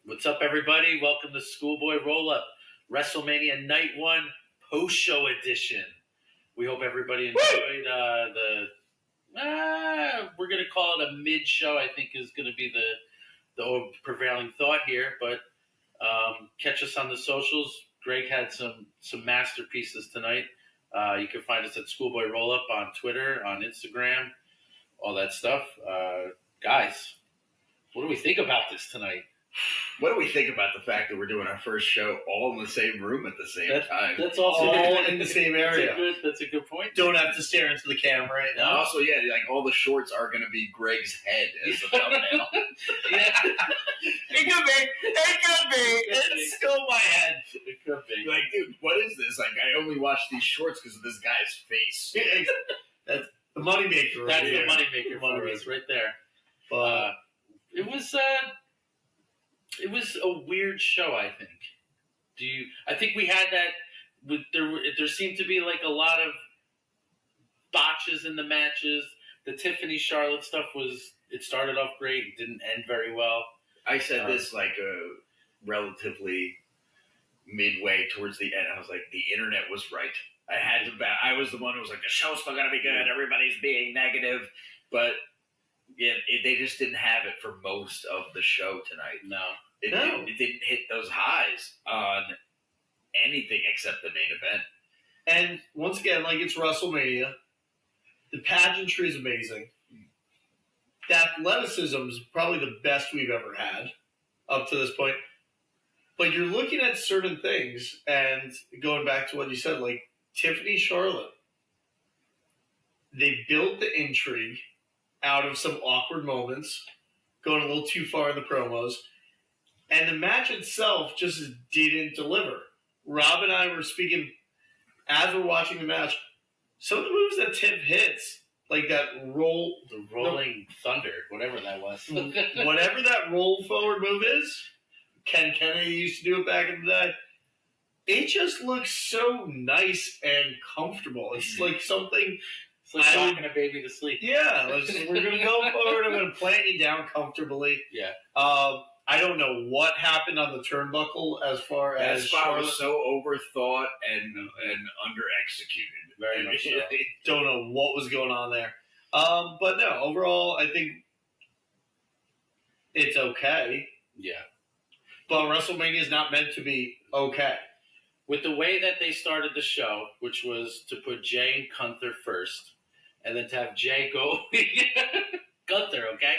What's up, everybody? Welcome to Schoolboy Roll-Up, Wrestlemania Night One post-show edition. We hope everybody enjoyed we're going to call it a mid-show, I think is going to be the prevailing thought here. But catch us on the socials. Greg had some masterpieces tonight. You can find us at Schoolboy Roll-Up on Twitter, on Instagram, all that stuff. Guys, what do we think about this tonight? What do we think about the fact that we're doing our first show all in the same room at the same time? That's also all in the same area. That's a good point. Don't have to stare into the camera right And now. also, yeah, like all the shorts are going to be Greg's head as the thumbnail. Yeah. It could be. It's still my head. It could be. Like, dude, what is this? Like, I only watch these shorts because of this guy's face. That's the moneymaker. That's right the here. moneymaker for us right there. It was a weird show, I think. I think we had that. There seemed to be like a lot of botches in the matches. The Tiffany Charlotte stuff it started off great, it didn't end very well. I said this like relatively midway towards the end. I was like, the internet was right. I was the one who was like, the show's still going to be good. Everybody's being negative. But yeah, they just didn't have it for most of the show tonight. No. It didn't hit those highs on anything except the main event. And once again, like it's WrestleMania. The pageantry is amazing. The athleticism is probably the best we've ever had up to this point. But you're looking at certain things, and going back to what you said, like Tiffany Charlotte, they built the intrigue out of some awkward moments, going a little too far in the promos, and the match itself just didn't deliver. Rob and I were speaking as we're watching the match. Some of the moves that Tiff hits, like that the rolling thunder, whatever that was, whatever that roll forward move is, Ken Kennedy used to do it back in the day. It just looks so nice and comfortable. It's like something. It's like rocking a baby to sleep. Yeah, we're going to go forward. I'm going to plant you down comfortably. Yeah. I don't know what happened on the turnbuckle as far That as spot Charlotte. was so overthought and under-executed. Very much so. Don't know what was going on there. But no, overall, I think it's okay. Yeah. But WrestleMania is not meant to be okay. With the way that they started the show, which was to put Jay and Gunther first, and then to have Jay go Gunther, okay?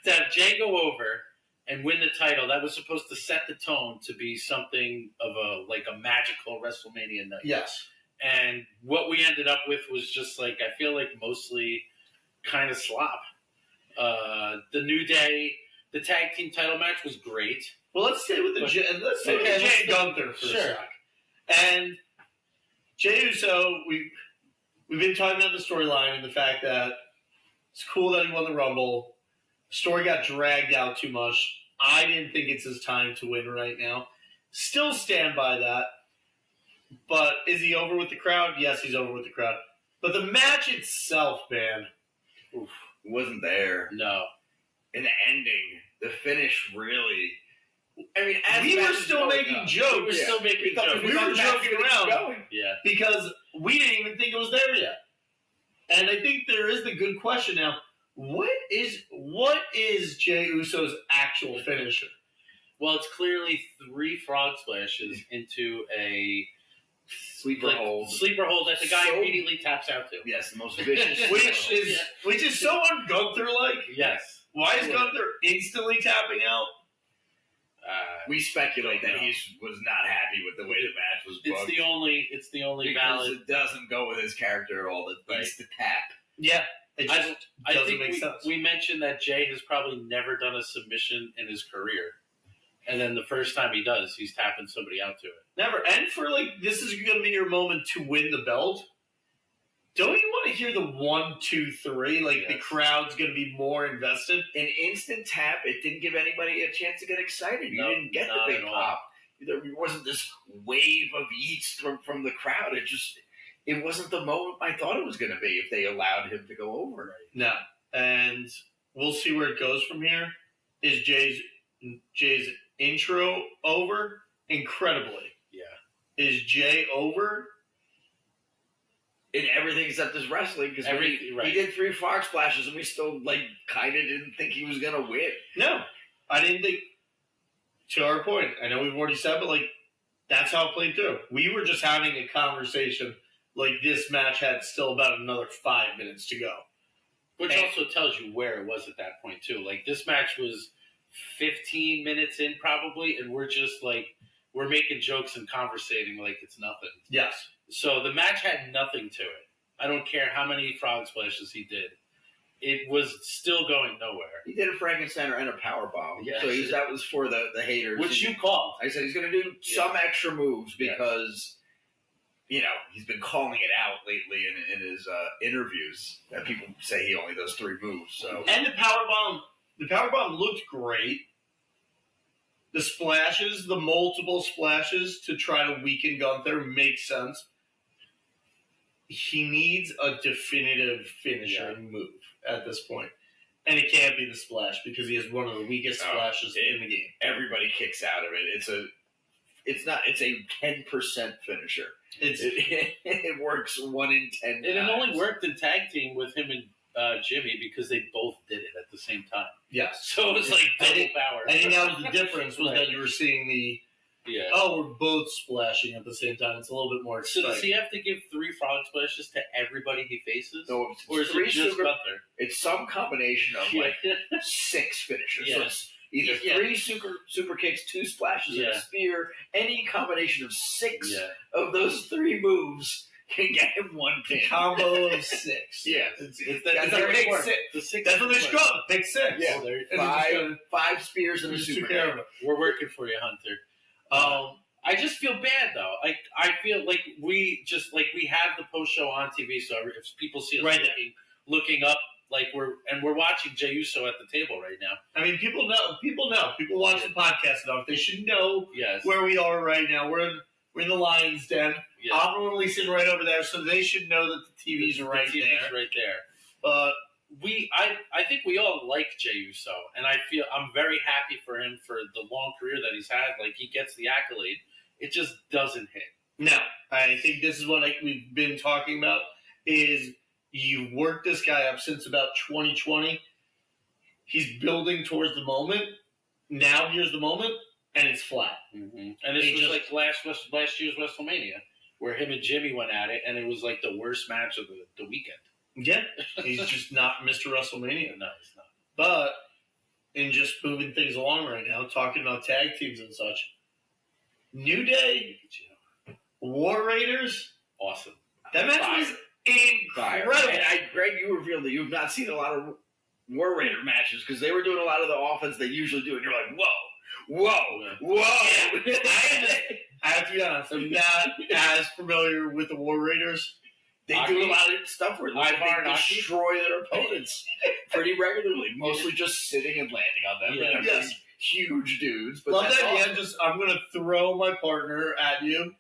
To have Jay go over and win the title, that was supposed to set the tone to be something of a magical WrestleMania night. Yes. And what we ended up with was just like, I feel like mostly kind of slop. The New Day, the tag team title match was great. Well, let's stay with Jay and Gunther for a sec. And Jey Uso, we've been talking about the storyline and the fact that it's cool that he won the Rumble. The story got dragged out too much. I didn't think it's his time to win right now. Still stand by that. But is he over with the crowd? Yes, he's over with the crowd. But the match itself, man. Oof, wasn't there. No. And the ending, the finish really... I mean, we were still making jokes. We were still making jokes. We were joking around. Yeah. Because we didn't even think it was there yet. And I think there is the good question now. What is Jey Uso's actual finisher? Well, it's clearly 3 frog splashes into a sleeper hold that the guy immediately taps out to. Yes, the most vicious. which is so un-Gunther-like. Yes. Why is Gunther instantly tapping out? We speculate that he was not happy with the way the match was booked. It's the only because valid. It doesn't go with his character at all. It's the tap. Yeah. It just I think we mentioned that Jay has probably never done a submission in his career. And then the first time he does, he's tapping somebody out to it. Never. And for this is going to be your moment to win the belt. Don't you want to hear the 1, 2, 3? Yes. The crowd's going to be more invested. An instant tap, it didn't give anybody a chance to get excited. You didn't get the big pop. There wasn't this wave of yeets from the crowd. It wasn't the moment I thought it was going to be if they allowed him to go over. No. And we'll see where it goes from here. Is Jay's intro over incredibly. Yeah. Is Jay over? In everything except his wrestling, because he did 3 frog splashes, and we still kind of didn't think he was gonna win. No, I didn't think. To our point, I know we've already said, but that's how it played through. We were just having a conversation. This match had still about another 5 minutes to go, which also tells you where it was at that point too. This match was 15 minutes in probably, and we're just we're making jokes and conversating like it's nothing. Yes. So the match had nothing to it. I don't care how many frog splashes he did. It was still going nowhere. He did a Frankensteiner and a powerbomb. Yes. So that was for the haters. Which you called. I said he's going to do some extra moves because, he's been calling it out lately in his interviews that people say he only does 3 moves. So And the powerbomb looked great. The splashes, the multiple splashes to try to weaken Gunther makes sense. He needs a definitive finishing move at this point. And it can't be the splash because he has one of the weakest splashes in the game. Everybody kicks out of it. It's a 10% finisher. It works 1 in 10 and it only worked in tag team with him and Jimmy because they both did it at the same time. Yes. So it was double power. I think that was the difference was that you were seeing we're both splashing at the same time. It's a little bit more exciting. So does he have to give 3 frog splashes to everybody he faces? No, or is it just Gunther? It's some combination of 6 finishers. Yeah. So it's either 3 super kicks, 2 splashes, and a spear. Any combination of 6 of those 3 moves can get him 1 pin. Combo of 6. Yeah. That's a big 6. The 6. That's what they scrub. Big 6. Yeah. And 5 spears and a super kick. We're working for you, Hunter. I just feel bad though. I feel like we have the post show on TV, so if people see us looking up, we're watching Jey Uso at the table right now. I mean, people know. People watch the podcast enough. They should know Yes. where we are right now. We're in the Lion's Den. Yes. I'm normally sitting right over there, so they should know that the TV's right the TV's there. right there. But I think we all like Jey Uso, and I'm very happy for him for the long career that he's had. He gets the accolade. It just doesn't hit. No, I think this is what we've been talking about, is you've worked this guy up since about 2020. He's building towards the moment. Now here's the moment, and it's flat. Mm-hmm. And this was last year's WrestleMania, where him and Jimmy went at it, and it was the worst match of the weekend. Yeah, he's just not Mr. WrestleMania. No, he's not. But in just moving things along right now, talking about tag teams and such, New Day, War Raiders, awesome. That match was incredible. And Greg, you revealed that you've not seen a lot of War Raider matches because they were doing a lot of the offense they usually do, and you're like, whoa. I have to be honest, I'm not as familiar with the War Raiders. They do a lot of stuff where they destroy their opponents pretty regularly, mostly just sitting and landing on them. Yeah. Yes. Huge dudes. But love that's that. awesome. Yeah, I'm going to throw my partner at you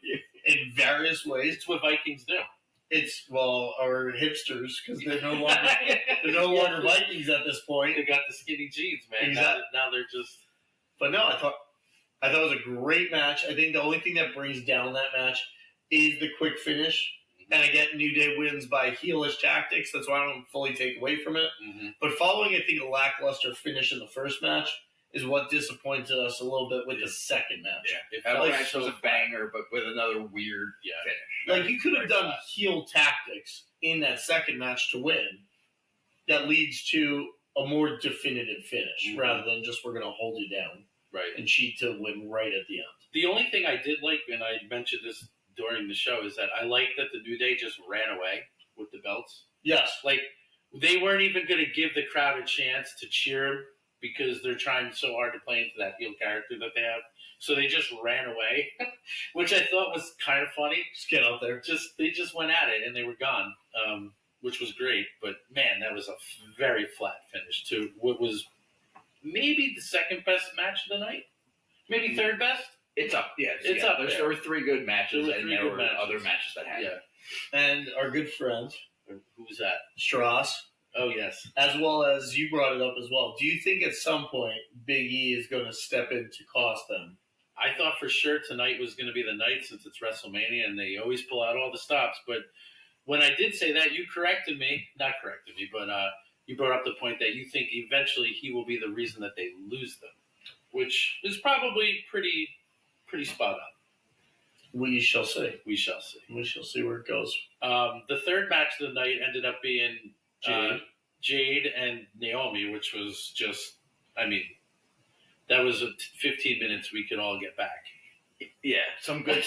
in various ways. It's what Vikings do. It's our hipsters because they're no longer Vikings at this point. They got the skinny jeans, man. Exactly. Now they're just. But no, I thought it was a great match. I think the only thing that brings down that match is the quick finish. And I get New Day wins by heelish tactics. That's why I don't fully take away from it. Mm-hmm. But following, I think, a lackluster finish in the first match is what disappointed us a little bit with the second match. Yeah, that match was a banger, but with another weird finish. You could have done heel tactics in that second match to win. That leads to a more definitive finish rather than just we're going to hold you down, and cheat to win right at the end. The only thing I did like, and I mentioned this during the show, is that I like that the New Day just ran away with the belts. Yes. They weren't even going to give the crowd a chance to cheer him because they're trying so hard to play into that heel character that they have. So they just ran away, which I thought was kind of funny. Just get out there. They just went at it and they were gone, which was great. But man, that was a very flat finish to what was maybe the second best match of the night, maybe third best. It's up, it's up. There were 3 good matches, and there were other matches that happened. Yeah. And our good friend, who was that? Strauss. Oh, yes. As well as you brought it up as well. Do you think at some point Big E is going to step in to cost them? I thought for sure tonight was going to be the night since it's WrestleMania and they always pull out all the stops. But when I did say that, you corrected me. Not corrected me, but you brought up the point that you think eventually he will be the reason that they lose them, which is probably pretty spot on. We shall see. We shall see. We shall see where it goes. The third match of the night ended up being Jade and Naomi, which was just, that was 15 minutes we could all get back. Yeah, some good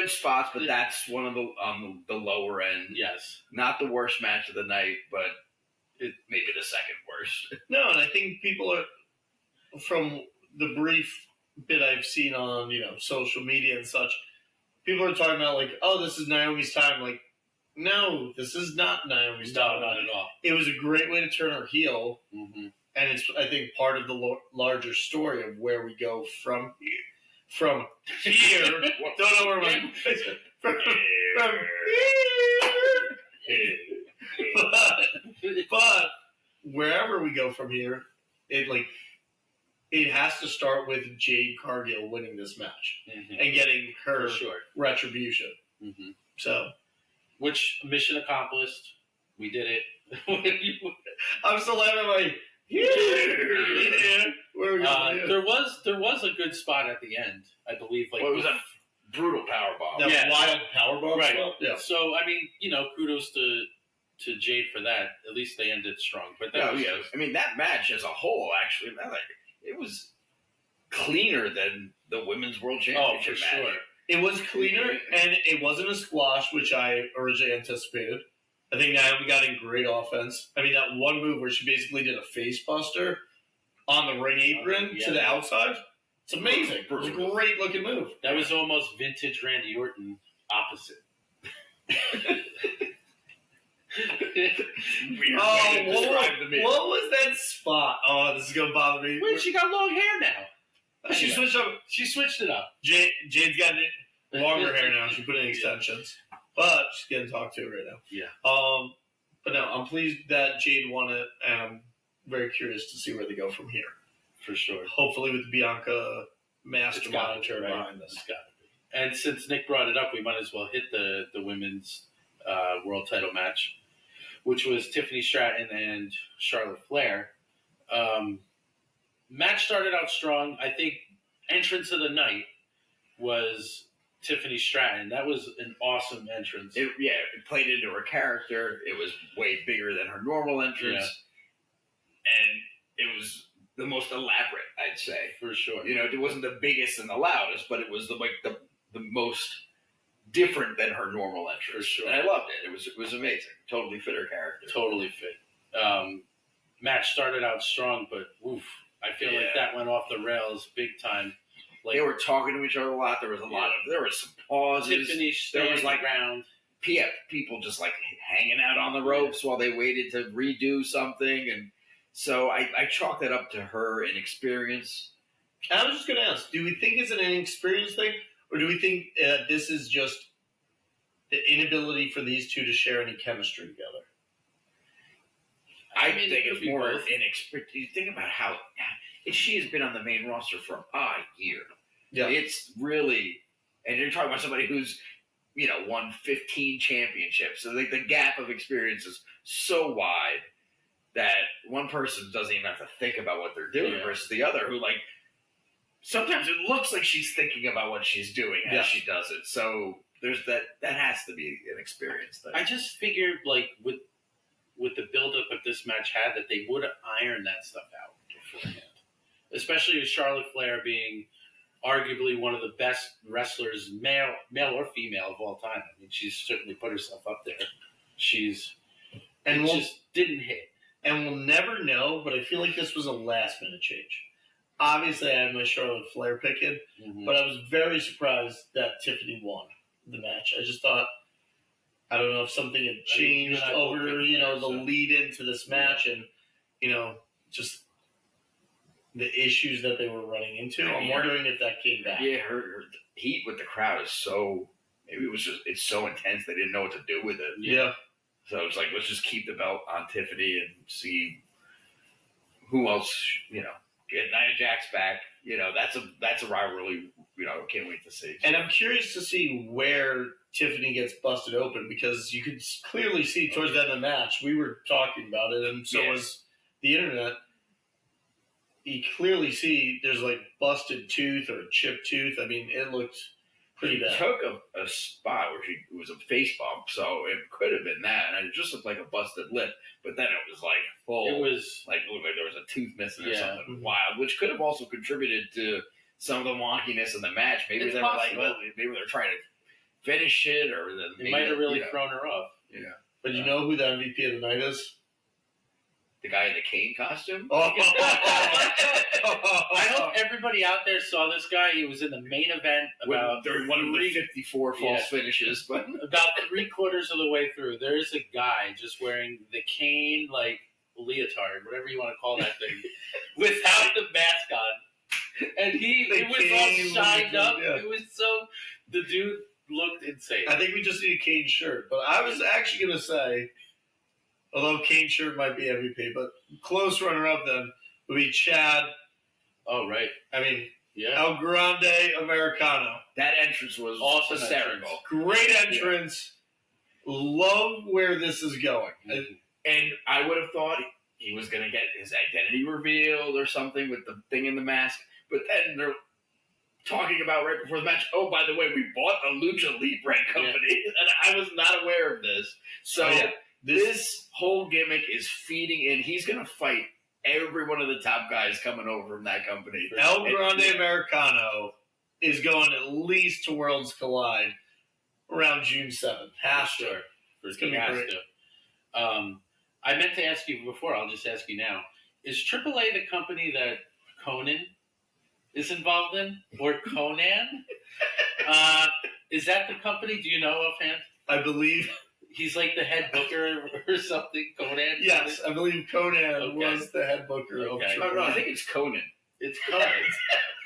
spots, but that's one of the on the lower end. Yes, not the worst match of the night, but it maybe the second worst. No, and I think people are, from the brief bit I've seen on social media and such, people are talking about like, oh, this is Naomi's time. Like, no, this is not Naomi's time. No, not at all. It was a great way to turn her heel, mm-hmm. and it's, I think, part of the larger story of where we go from here. From here, don't know where my from here, but wherever we go from here, it has to start with Jade Cargill winning this match mm-hmm. and getting her retribution. Mm-hmm. So, which mission accomplished? We did it. I'm still having my. Where we going? There was a good spot at the end, I believe. Like, it was a brutal powerbomb. That wild powerbomb, right? Spot? Yeah. So kudos to Jade for that. At least they ended strong. But that that match as a whole, actually, it was cleaner than the Women's World Championship match. Sure. It was cleaner, and it wasn't a squash, which I originally anticipated. I think Naomi got in great offense. That one move where she basically did a face buster on the ring apron to the outside. It's amazing. It was a great looking move. That was almost vintage Randy Orton opposite. What was that spot? Oh, this is going to bother me. Wait, she got long hair now. She switched it up. Jade's got longer hair now. She put in extensions. But she's getting talked to right now. Yeah. But no, I'm pleased that Jade won it, and I'm very curious to see where they go from here. For sure. Hopefully with Bianca Master Monitor behind this. It's got to be. And since Nick brought it up, we might as well hit the women's world title match, which was Tiffany Stratton and Charlotte Flair. Match started out strong. I think entrance of the night was Tiffany Stratton. That was an awesome entrance. It played into her character. It was way bigger than her normal entrance. And it was the most elaborate, I'd say. For sure. It wasn't the biggest and the loudest, but it was the most different than her normal entrance. For sure. And I loved it. It was amazing. Totally fit her character. Totally fit. Match started out strong, but I feel like that went off the rails big time. Like, they were talking to each other a lot. There was there was some pauses. Tiffany there was around. People just hanging out on the ropes while they waited to redo something. And so I chalk that up to her inexperience. I was just going to ask, do we think it's an inexperience thing? Or do we think this is just the inability for these two to share any chemistry together? I think it's more inexperience. You think about how she has been on the main roster for a year. Yeah. It's really, and you're talking about somebody who's, won 15 championships. So the gap of experience is so wide that one person doesn't even have to think about what they're doing versus the other who, sometimes it looks like she's thinking about what she's doing as she does it. So there's that has to be an experience thing. I just figured, with the buildup that this match had, that they would have ironed that stuff out beforehand. Especially with Charlotte Flair being arguably one of the best wrestlers, male or female, of all time. She's certainly put herself up there. Just didn't hit. And we'll never know, but I feel like this was a last-minute change. Obviously, I had my Charlotte Flair picking, but I was very surprised that Tiffany won the match. I just thought, I don't know if something had changed over, the lead into this match and, just the issues that they were running into. I'm wondering if that came back. Yeah, her heat with the crowd is so, maybe it's so intense they didn't know what to do with it. Yeah. So it's like, let's just keep the belt on Tiffany and see who else, get Nia Jax back. That's a rivalry, I can't wait to see. And I'm curious to see where Tiffany gets busted open, because you could clearly see towards the end of the match, we were talking about it, and so was the internet. You clearly see there's like busted tooth or chipped tooth. I mean, it looked pretty bad. She took a spot where it was a face bump, so it could have been that, and it just looked like a busted lip. But then it was like full. It was like it looked like there was a tooth missing or Yeah. something wild, which could have also contributed to some of the wonkiness in the match. Maybe It's they were possible. like, maybe they're trying to finish it, or It might have really thrown her off. Yeah. But you know who the MVP of the night is? The guy in the Kane costume. Oh. I hope everybody out there saw this guy. He was in the main event about They're one of the 54 false finishes, but about 3/4 of the way through. There's a guy just wearing the Kane leotard, whatever you want to call that thing, without the mask on, and it was all shined up. Yeah. It was the dude looked insane. I think we just need a Kane shirt. But I was actually going to say, although Kane shirt might be MVP, but close runner-up then would be Chad. Oh, right. I mean, Yeah. El Grande Americano. that entrance was Awesome hysterical. Great entrance. Love where this is going. And I would have thought he was going to get his identity revealed or something with the thing in the mask. But then they're talking about right before the match, oh, by the way, we bought a Lucha Libre company. And I was not aware of this. So this whole gimmick is feeding in. He's going to fight every one of the top guys coming over from that company. El Grande Americano is going at least to Worlds Collide around June 7th. Sure. It's going to be great. I meant to ask you before, I'll just ask you now. Is AAA the company that Conan is involved in? Or Conan? Is that the company? Do you know offhand? I believe. He's like the head booker or something, Conan? Yes, I believe Conan was the head booker of Okay. No, I think it's Conan. It's Conan.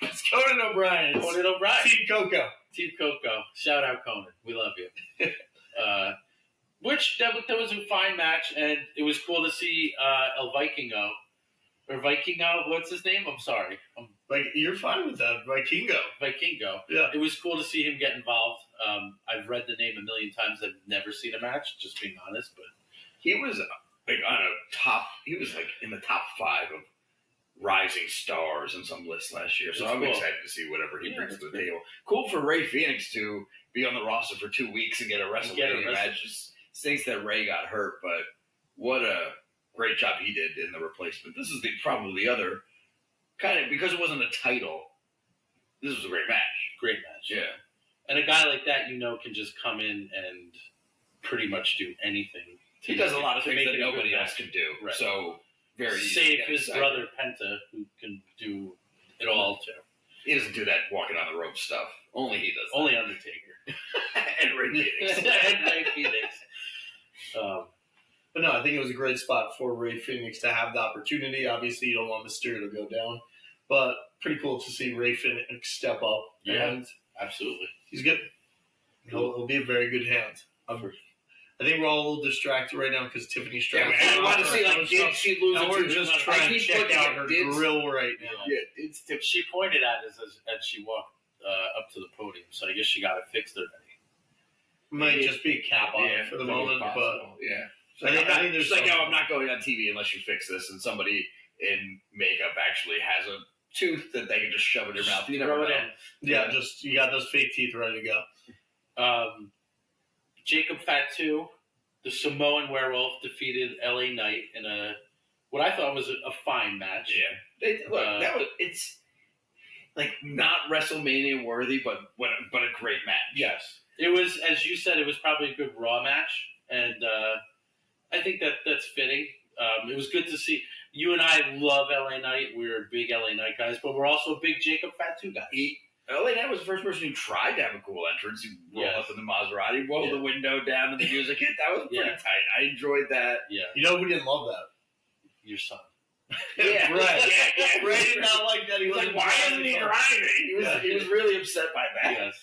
It's Conan O'Brien. Conan O'Brien. Team Coco. Team Coco. Shout out Conan. We love you. That was a fine match, and it was cool to see El Vikingo. Or Vikingo, what's his name? I'm sorry. You're fine with that. Vikingo. Vikingo. Yeah. It was cool to see him get involved. I've read the name a million times. I've never seen a match, just being honest. But He was he was in the top 5 of rising stars in some lists last year. So That's I'm cool. excited to see whatever he brings to the that's table. Cool for Ray Phoenix to be on the roster for 2 weeks and get a WrestleMania match. Just stinks that Ray got hurt, but what a great job he did in the replacement. This is probably the other kind of, because it wasn't a title, this was a great match. great match. Yeah. And a guy like that, can just come in and pretty much do anything. He does a lot of to things make that it a nobody good else match. can do. Right. So very easy Save to get his excited. brother Penta, who can do it all too. He doesn't do that walking on the rope stuff. Only he does. Only Undertaker. And Ray Phoenix. And Ray Phoenix. But no, I think it was a great spot for Ray Phoenix to have the opportunity. Obviously, you don't want Mysterio to go down, but pretty cool to see Ray Phoenix step up. Yeah. And Absolutely. he's good. He'll be a very good hand. I think we're all a little distracted right now because Tiffany's trying I want to see, did she lose and it we're to just I trying to keep check looking out at her Did's- grill right now. Yeah, it's She pointed at us as she walked up to the podium, so I guess she got it fixed already. Might just be a cap on yeah, it for the very moment, but possible. Yeah. I think there's She's like, some- I'm not going on TV unless you fix this, and somebody in makeup actually has a tooth that they can just shove in their mouth. You never Throw know. it in. yeah, just you got those fake teeth ready to go. Jacob Fatu, the Samoan Werewolf, defeated LA Knight in what I thought was a fine match. Yeah. It's like not WrestleMania worthy, but a great match. Yes. It was, as you said, it was probably a good Raw match, and I think that's fitting. It was good to see. You and I love LA Knight. We're big LA Knight guys, but we're also big Jacob Fatu guys. LA Knight was the first person who tried to have a cool entrance. He rolled up in the Maserati, rolled the window down, and the music hit. That was pretty tight. I enjoyed that. Yeah. You know who didn't love that? Your son. Yeah. Brett. Yeah. Brett did not like that. He He was was like, why isn't he driving? He was really upset by that. Yes.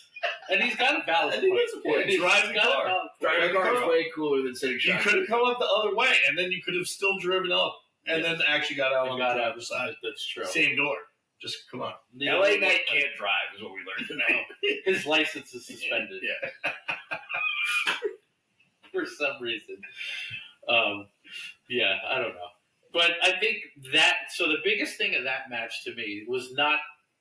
And he's got a valid I think point. that's a point. He's Driving got a car. valid point. Driving a car is way cooler than sitting You shotgun. could have come up the other way, and then you could have still driven up, and then actually got out on the driver's side. That's true. Same door. Just come on. LA Knight can't drive, is what we learned tonight. His license is suspended. Yeah. For some reason. Yeah, I don't know. But I think so the biggest thing of that match to me was not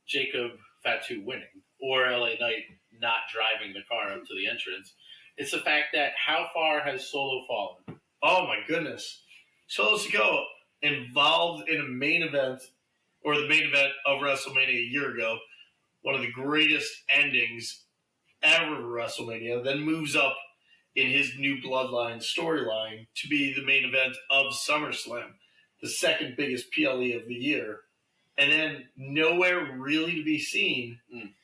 Jacob Fatu winning or LA Knight not driving the car up to the entrance. It's the fact that how far has Solo fallen? Oh my goodness. Solo Sikoa involved in a main event, or the main event of WrestleMania a year ago, one of the greatest endings ever of WrestleMania, then moves up in his new Bloodline storyline to be the main event of SummerSlam, the second biggest PLE of the year, and then nowhere really to be seen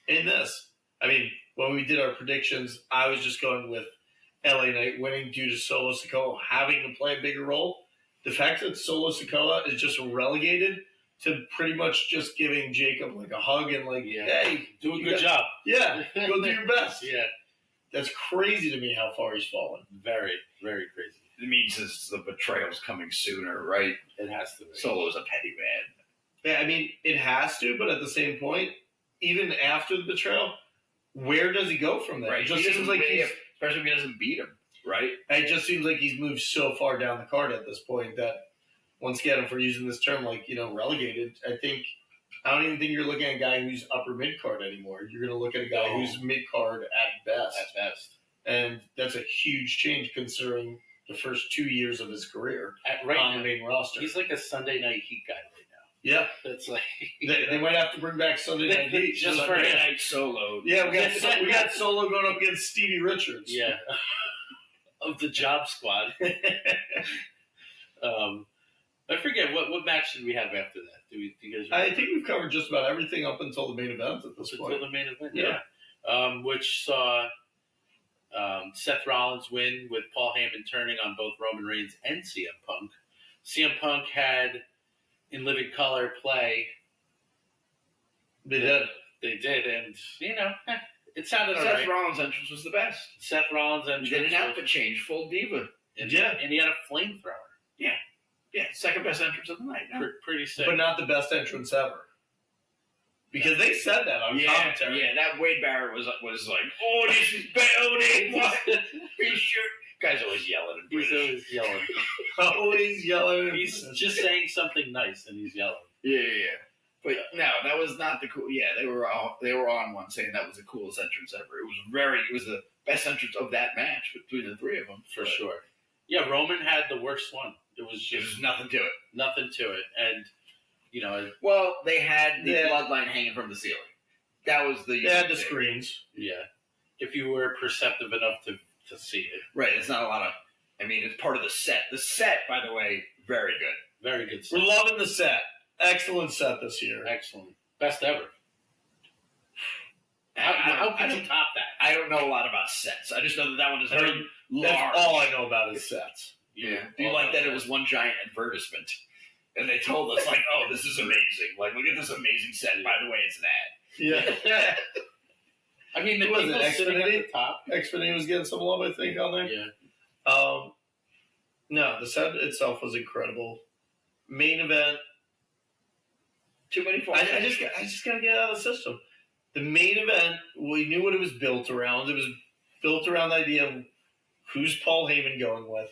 in this. I mean, when we did our predictions, I was just going with LA Knight winning due to Solo Sikoa having to play a bigger role. The fact that Solo Sikoa is just relegated to pretty much just giving Jacob like a hug and like, hey, do a good job. Yeah, go do your best. Yeah. That's crazy to me how far he's fallen. Very, very crazy. It means the betrayal's coming sooner, right? It has to be. Solo's a petty man. Yeah, I mean, it has to, but at the same point, even after the betrayal, where does he go from there? Right. It just seems like especially if he doesn't beat him, right? It just seems like he's moved so far down the card at this point that, once again, if we're using this term like, relegated, I don't even think you're looking at a guy who's upper mid card anymore. You're going to look at a guy who's mid card at best. At best. And that's a huge change considering the first 2 years of his career on the main roster. He's like a Sunday Night Heat guy right now. Yeah. That's like they might have to bring back Sunday Night Heat. Just for Sunday Night Solo. Yeah, we got Solo going up against Stevie Richards. Yeah. Of the Job Squad. I forget what match did we have after that? Do you guys remember? I think we've covered just about everything up until the main event at this point. Until the main event, yeah. Which saw Seth Rollins win with Paul Heyman turning on both Roman Reigns and CM Punk. CM Punk had in living color play. They did, and it sounded all right. Seth Rollins' entrance was the best. Seth Rollins' entrance. He did an outfit change, full diva. And he had a flamethrower. Yeah, second best entrance of the night. No? Pretty sick. but not the best entrance ever. Because they said that on commentary. Yeah, that Wade Barrett was like, oh, this is bad. What? He's sure. Guy's always yelling. He's always yelling. Always yelling. He's just saying something nice and he's yelling. Yeah. But no, that was not the cool. Yeah, they were on one saying that was the coolest entrance ever. It was the best entrance of that match between the three of them for sure. Yeah, Roman had the worst one. It was just nothing to it. Nothing to it, and well, they had the bloodline hanging from the ceiling. That was they had the screens. Yeah, if you were perceptive enough to see it. Right. It's not a lot of. I mean, it's part of the set. The set, by the way, very good. Very good set. We're loving the set. Excellent set this year. Excellent. Best ever. How can you top that? I don't know a lot about sets. I just know that one is very large. That's all I know about is sets. Yeah. Do you like that it was one giant advertisement? And they told us, like, oh, this is amazing. Like, look at this amazing set. By the way, it's an ad. Yeah. I mean, the people sitting at the top. Xfinity was getting some love, I think, on there. Yeah. No, the set itself was incredible. Main event. Too many falls. I just got to get it out of the system. The main event, we knew what it was built around. It was built around the idea of who's Paul Heyman going with.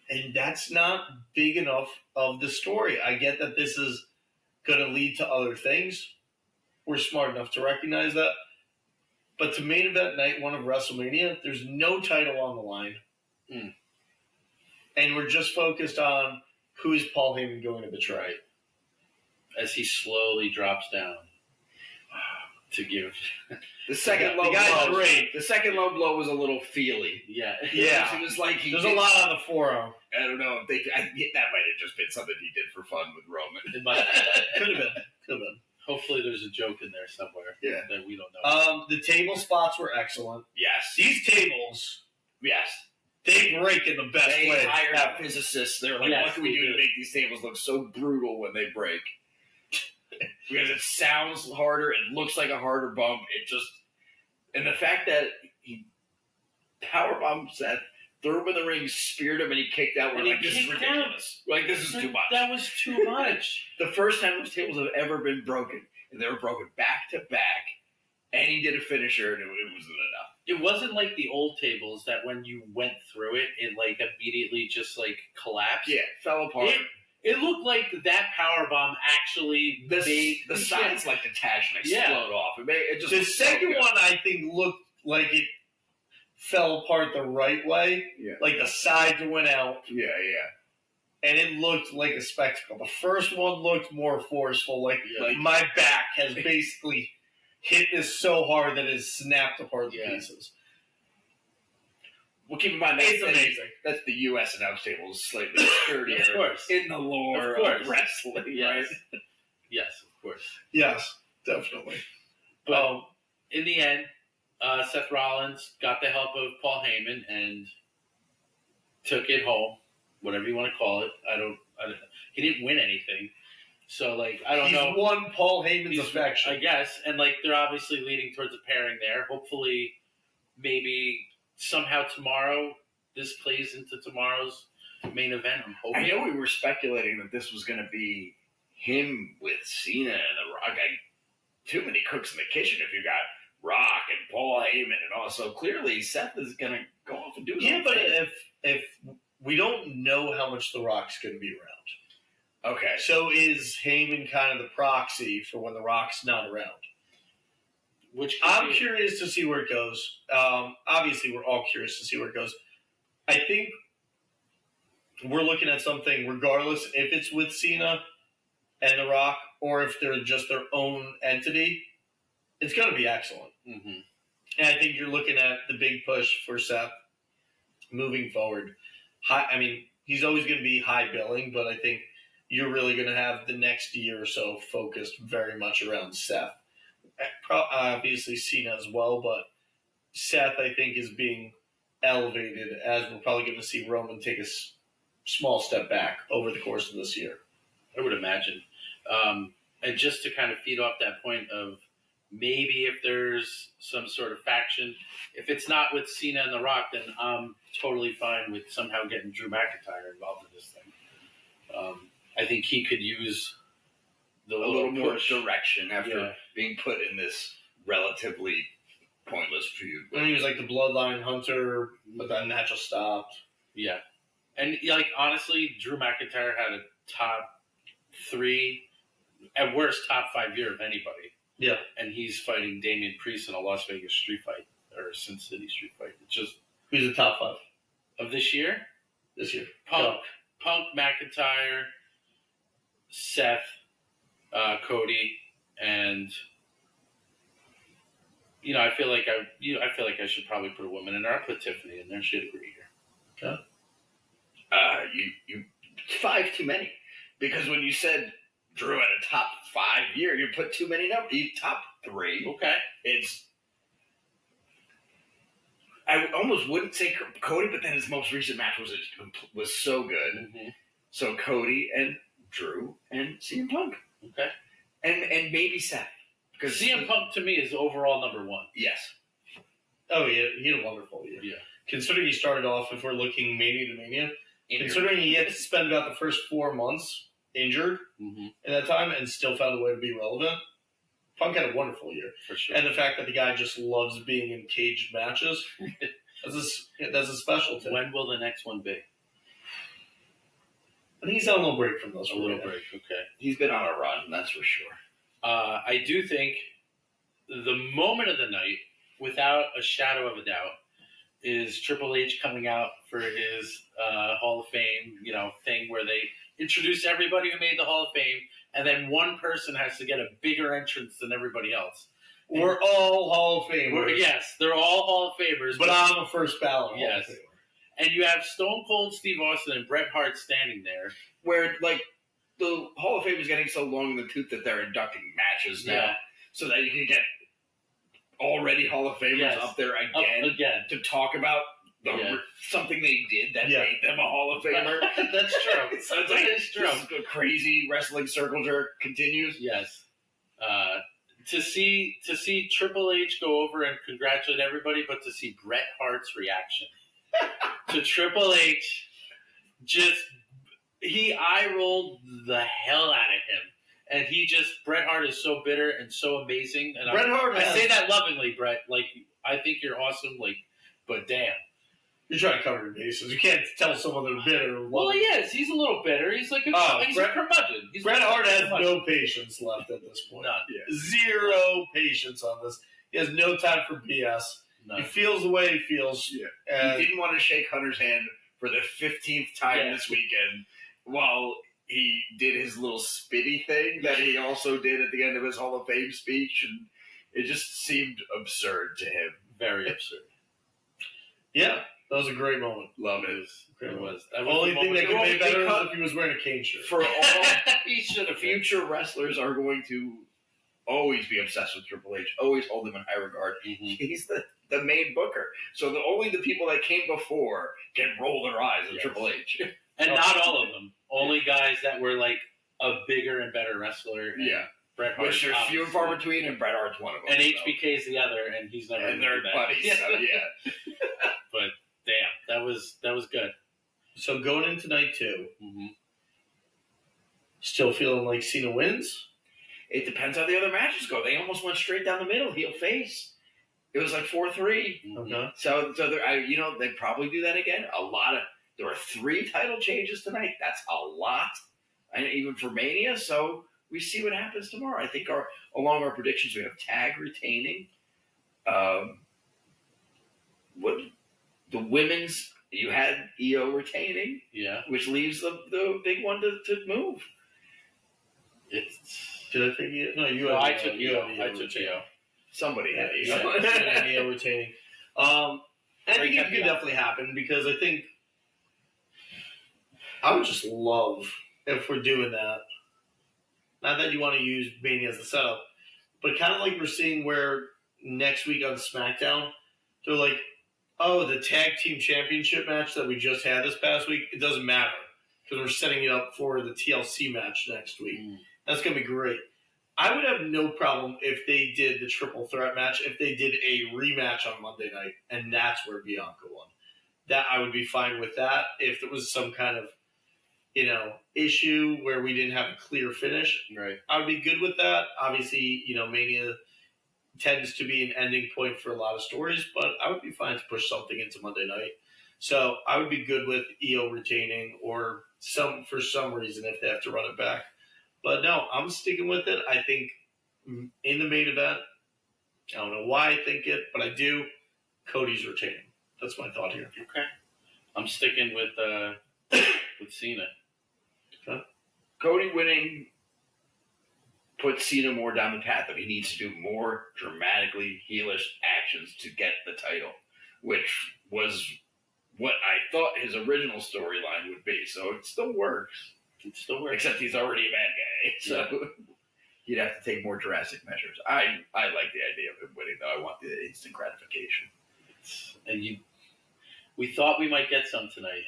And that's not big enough of the story. I get that this is going to lead to other things. We're smart enough to recognize that. But to main event night one of WrestleMania, there's no title on the line. And we're just focused on who is Paul Heyman going to betray. As he slowly drops down to give the second low blow. Great. The second low blow was a little feely. Yeah. It was like there's a lot on the forearm. I don't know. That might have just been something he did for fun with Roman. It might could have been. Hopefully, there's a joke in there somewhere. Yeah. That we don't know. The table spots were excellent. Yes. These tables. Yes. They break in the best way. They hired physicists. They're like, what can we do to make these tables look so brutal when they break? Because it sounds harder, it looks like a harder bump. And the fact that he powerbombed Seth threw him in the ring, speared him, and he kicked out. We're like, this is ridiculous. Like, this is too much. That was too much. The first time those tables have ever been broken, and they were broken back to back, and he did a finisher, and it wasn't enough. It wasn't like the old tables that when you went through it, it like immediately just like collapsed. Yeah, it fell apart. It looked like that powerbomb actually made the sides like detached and explode off. It just the second one, I think, looked like it fell apart the right way. Yeah. Like the sides went out. Yeah. And it looked like a spectacle. The first one looked more forceful. Like Yeah. my back has basically hit this so hard that it snapped apart the pieces. Well, keep in mind, It's amazing. That's the U.S. announce table is slightly sturdier. Of course. In the lore of wrestling, Yes. right? Yes, of course. Yes, definitely. But in the end, Seth Rollins got the help of Paul Heyman and took it home, whatever you want to call it. I don't. He didn't win anything, so like I don't know. He's won Paul Heyman's affection, I guess, and like they're obviously leading towards a pairing there. Hopefully, maybe somehow tomorrow this plays into tomorrow's main event. I'm hoping. I know we were speculating that this was going to be him with Cena and The Rock. Too many cooks in the kitchen if you got Rock and Paul Heyman and all. So clearly Seth is going to go off and do his own but thing. if we don't know how much The Rock's going to be around. Okay. So is Heyman kind of the proxy for when The Rock's not around? I'm curious to see where it goes. Obviously, we're all curious to see where it goes. I think we're looking at something, regardless if it's with Cena and The Rock or if they're just their own entity, it's going to be excellent. Mm-hmm. And I think you're looking at the big push for Seth moving forward. He's always going to be high billing, but I think you're really going to have the next year or so focused very much around Seth. Obviously Cena as well, but Seth, I think, is being elevated as we're probably going to see Roman take a small step back over the course of this year. I would imagine. And just to kind of feed off that point of maybe if there's some sort of faction, if it's not with Cena and The Rock, then I'm totally fine with somehow getting Drew McIntyre involved in this thing. I think he could use a little more push. direction after being put in this relatively pointless feud. When he was like the Bloodline Hunter, but that match was stopped. Yeah. And like honestly, Drew McIntyre had a top 3, at worst top 5 year of anybody. Yeah. And he's fighting Damian Priest in a Las Vegas street fight or Sin City street fight. It's just Who's the top 5 of this year? this year? Punk, McIntyre, Seth, Cody, and I feel like I should probably put a woman in there. I put Tiffany in there. She had a great year. Okay. You 5 too many, because when you said Drew at a top 5 year, you put too many numbers. Top 3. Okay. I almost wouldn't say Cody, but then his most recent match was so good. Mm-hmm. So Cody and Drew and CM Punk. Okay. And maybe Seth. Because CM Punk to me is overall number 1. Yes. Oh, yeah, he had a wonderful year. Yeah. Considering he started off, if we're looking Mania to Mania, Injured. considering he had to spend about the first 4 months injured in that time and still found a way to be relevant, Punk had a wonderful year. For sure. And the fact that the guy just loves being in caged matches, that's a special thing. When will the next one be? I think he's on a little break from those. A little break, okay. He's been on a run, that's for sure. I do think the moment of the night, without a shadow of a doubt, is Triple H coming out for his Hall of Fame, thing where they introduce everybody who made the Hall of Fame, and then one person has to get a bigger entrance than everybody else. We're all Hall of Famers. Yes, they're all Hall of Famers. But I'm a first ballot Hall Yes. of Famer. And you have Stone Cold Steve Austin and Bret Hart standing there. Where, like, the Hall of Fame is getting so long in the tooth that they're inducting matches now. Yeah. So that you can get already Hall of Famers up there again. To talk about something they did that made them a Hall of Famer. That's true. So it's like this crazy wrestling circle jerk continues. Yes. To see Triple H go over and congratulate everybody, but to see Bret Hart's reaction to Triple H. He eye rolled the hell out of him. And Bret Hart is so bitter and so amazing. And I say that lovingly, Bret. Like, I think you're awesome, like, but damn. You're trying to cover your bases. You can't tell someone they're bitter. Well, he is. He's a little bitter. He's like a curmudgeon. Bret Hart has no patience left at this point. None. Yeah. Zero patience on this. He has no time for BS. None. He feels the way he feels. Yeah. He didn't want to shake Hunter's hand for the 15th time this weekend while he did his little spitty thing that he also did at the end of his Hall of Fame speech. And it just seemed absurd to him. Very absurd. Yeah. That was a great moment. Love it. It was. The only thing that could be better is if he was wearing a cane shirt. For all future wrestlers are going to always be obsessed with Triple H, always hold him in high regard. Mm-hmm. He's the main booker. So only the people that came before can roll their eyes at Triple H. And not all of them. Only guys that were like a bigger and better wrestler. Yeah. Bret Hart. Which are few and far between, and Bret Hart's one of them. And HBK is the other, and he's never. And they're buddies. So, yeah. But damn, that was good. So going into night 2, still feeling like Cena wins? It depends how the other matches go. They almost went straight down the middle, heel face. It was like 4-3. Okay. So they probably do that again. There were 3 title changes tonight. That's a lot, and even for Mania. So we see what happens tomorrow. I think along our predictions, we have Tag retaining. The women's, you had EO retaining, which leaves the big one to move. Did I take EO? No, you. No, I took EO. I took EO. Somebody had EO. Yeah, EO retaining. I think it could definitely happen because I think I would just love if we're doing that. Not that you want to use Mania as the setup, but kind of like we're seeing where next week on SmackDown, they're like, oh, the tag team championship match that we just had this past week, it doesn't matter because we're setting it up for the TLC match next week. That's going to be great. I would have no problem if they did the triple threat match, if they did a rematch on Monday night, and that's where Bianca won. That I would be fine with that if there was some kind of, issue where we didn't have a clear finish. Right. I would be good with that. Obviously, Mania tends to be an ending point for a lot of stories, but I would be fine to push something into Monday night. So I would be good with EO retaining or for some reason if they have to run it back. But no, I'm sticking with it. I think in the main event, I don't know why I think it, but I do. Cody's retaining. That's my thought here. Okay. I'm sticking with Cena. Okay. Cody winning puts Cena more down the path that he needs to do more dramatically heelish actions to get the title, which was what I thought his original storyline would be. So it still works. Except he's already a bad guy. So you'd have to take more drastic measures. I like the idea of him winning, though. I want the instant gratification. And we thought we might get some tonight,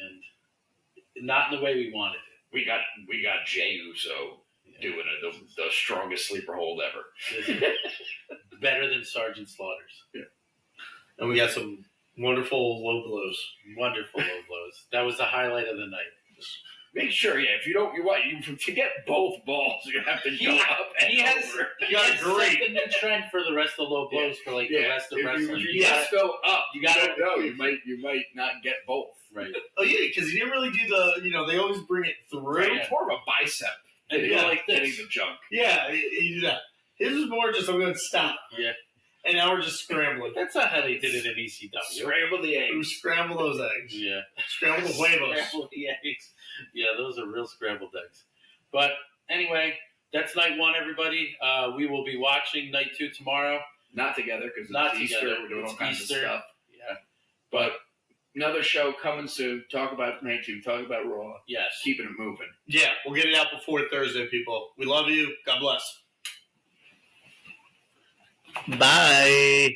and not in the way we wanted it. We got Jey Uso doing the strongest sleeper hold ever. Better than Sergeant Slaughter's. Yeah. And we got some wonderful low blows. Wonderful low blows. That was the highlight of the night. Make sure, if you don't, to get both balls, you have to go up and he has great the new trend for the rest of the low blows for the rest of wrestling. If you just go up, you gotta know you might not get both. Right. Oh yeah, because he didn't really do the. They always bring it through. Right, it's more of a bicep. And you go like hitting the junk. Yeah, he did that. His was more just I'm going to stop. Yeah. And now we're just scrambling. That's not how they did it in ECW. Scramble the eggs. We scramble those eggs. Yeah. Scramble the huevos. Scramble the eggs. Yeah, those are real scrambled eggs. But anyway, that's night 1, everybody. We will be watching night 2 tomorrow. Not together because it's Easter. Together. We're doing it's all kinds Easter. of stuff. Yeah. But another show coming soon. Talk about night 2. Talk about Raw. Yes. Keeping it moving. Yeah, we'll get it out before Thursday, people. We love you. God bless. Bye.